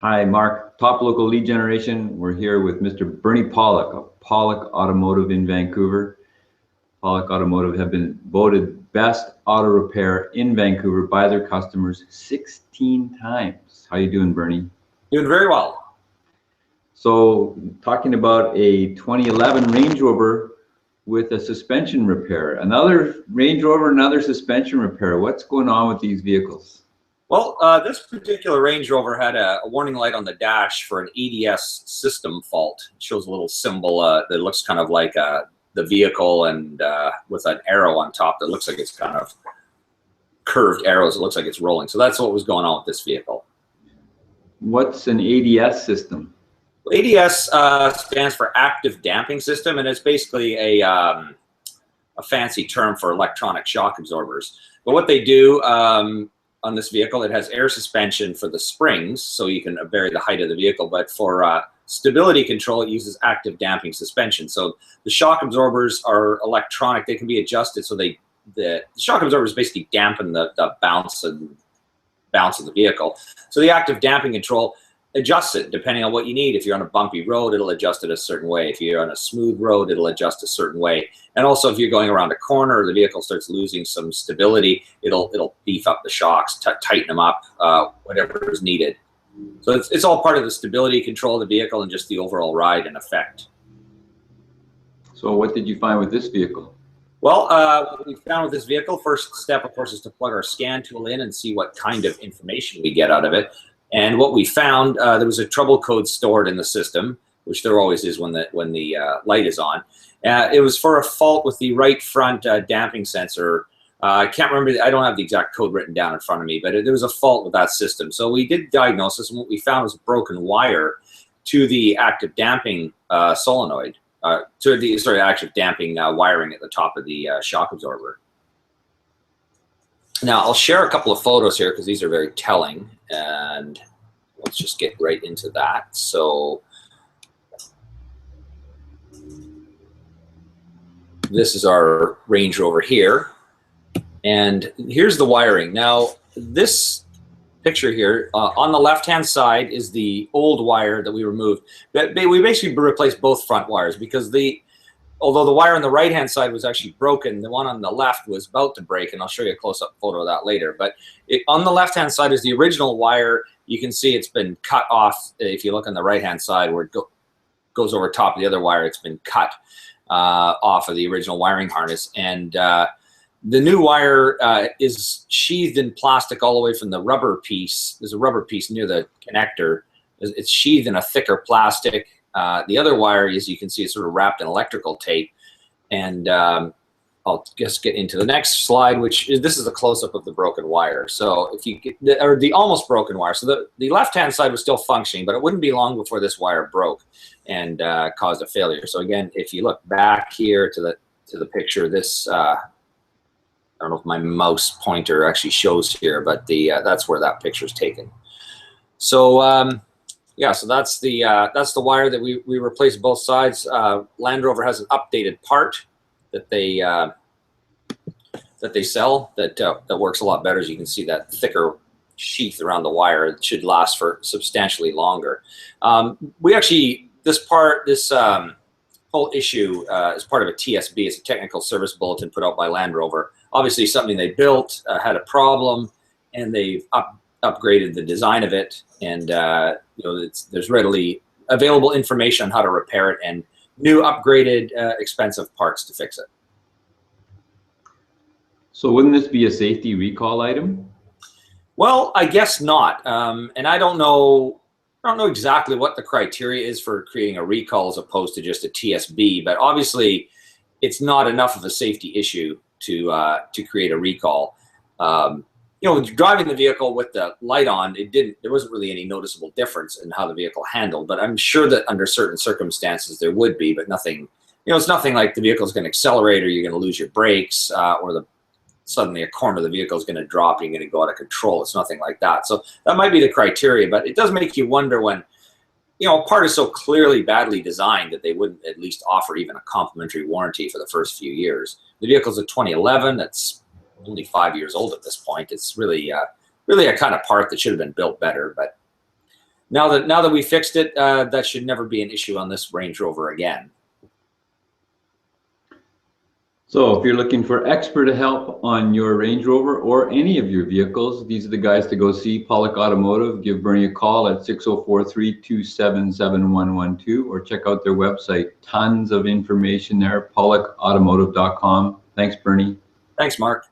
Hi, Mark. Top local lead generation. We're here with Mr. Bernie Pawlik of Pawlik Automotive in Vancouver. Pawlik Automotive have been voted best auto repair in Vancouver by their customers 16 times. How you doing, Bernie? Doing very well. So, talking about a 2011 Range Rover with a suspension repair. Another Range Rover, another suspension repair. What's going on with these vehicles? Well, this particular Range Rover had a warning light on the dash for an ADS system fault. It shows a little symbol that looks kind of like the vehicle, and with an arrow on top that looks like it's kind of curved arrows. It looks like it's rolling. So that's what was going on with this vehicle. What's an ADS system? ADS stands for Active Damping System, and it's basically a fancy term for electronic shock absorbers. But what they do on this vehicle, it has air suspension for the springs, so you can vary the height of the vehicle, but for stability control, it uses active damping suspension. So the shock absorbers are electronic. They can be adjusted, so the shock absorbers basically dampen the bounce of the vehicle. So the active damping control adjusts it depending on what you need. If you're on a bumpy road, it'll adjust it a certain way. If you're on a smooth road, it'll adjust a certain way. And also, if you're going around a corner or the vehicle starts losing some stability, it'll beef up the shocks, tighten them up, whatever is needed. So it's all part of the stability control of the vehicle and just the overall ride and effect. So what did you find with this vehicle? Well, what we found with this vehicle, first step, of course, is to plug our scan tool in and see what kind of information we get out of it. And what we found, there was a trouble code stored in the system, which there always is when the light is on. It was for a fault with the right front damping sensor. I can't remember, I don't have the exact code written down in front of me, but there was a fault with that system. So we did diagnosis, and what we found was a broken wire to the active damping solenoid, active damping wiring at the top of the shock absorber. Now, I'll share a couple of photos here because these are very telling, and let's just get right into that. So this is our Range Rover here, and here's the wiring. Now, this picture here, on the left-hand side is the old wire that we removed. But we basically replaced both front wires because although the wire on the right-hand side was actually broken, the one on the left was about to break, and I'll show you a close-up photo of that later. But on the left-hand side is the original wire. You can see it's been cut off. If you look on the right-hand side where it goes over top of the other wire, it's been cut off of the original wiring harness. And the new wire is sheathed in plastic all the way from the rubber piece. There's a rubber piece near the connector. It's sheathed in a thicker plastic. The other wire, as you can see, is sort of wrapped in electrical tape. And I'll just get into the next slide, which is, this is a close-up of the broken wire. So if you get the almost broken wire, so the left-hand side was still functioning, but it wouldn't be long before this wire broke and caused a failure. So again, if you look back here to the picture, this I don't know if my mouse pointer actually shows here, but that's where that picture is taken. So yeah, so that's the wire that we replaced both sides. Land Rover has an updated part that they sell that works a lot better. As you can see, that thicker sheath around the wire, it should last for substantially longer. We actually, this whole issue is part of a TSB. It's a technical service bulletin put out by Land Rover. Obviously, something they built had a problem, and they've upgraded the design of it, and there's readily available information on how to repair it and new upgraded expensive parts to fix it. So wouldn't this be a safety recall item? Well, I guess not, and I don't know exactly what the criteria is for creating a recall as opposed to just a TSB, but obviously it's not enough of a safety issue to create a recall. Driving the vehicle with the light on, there wasn't really any noticeable difference in how the vehicle handled, but I'm sure that under certain circumstances there would be, but nothing, it's nothing like the vehicle's going to accelerate or you're going to lose your brakes or suddenly a corner of the vehicle is going to drop and you're going to go out of control. It's nothing like that. So that might be the criteria, but it does make you wonder when, a part is so clearly badly designed that they wouldn't at least offer even a complimentary warranty for the first few years. The vehicle's a 2011. That's only 5 years old at this point. It's really a kind of part that should have been built better. But now that we fixed it, that should never be an issue on this Range Rover again. So if you're looking for expert help on your Range Rover or any of your vehicles, these are the guys to go see. Pawlik Automotive. Give Bernie a call at 604-327-7112 or check out their website. Tons of information there, pawlikautomotive.com. Thanks, Bernie. Thanks, Mark.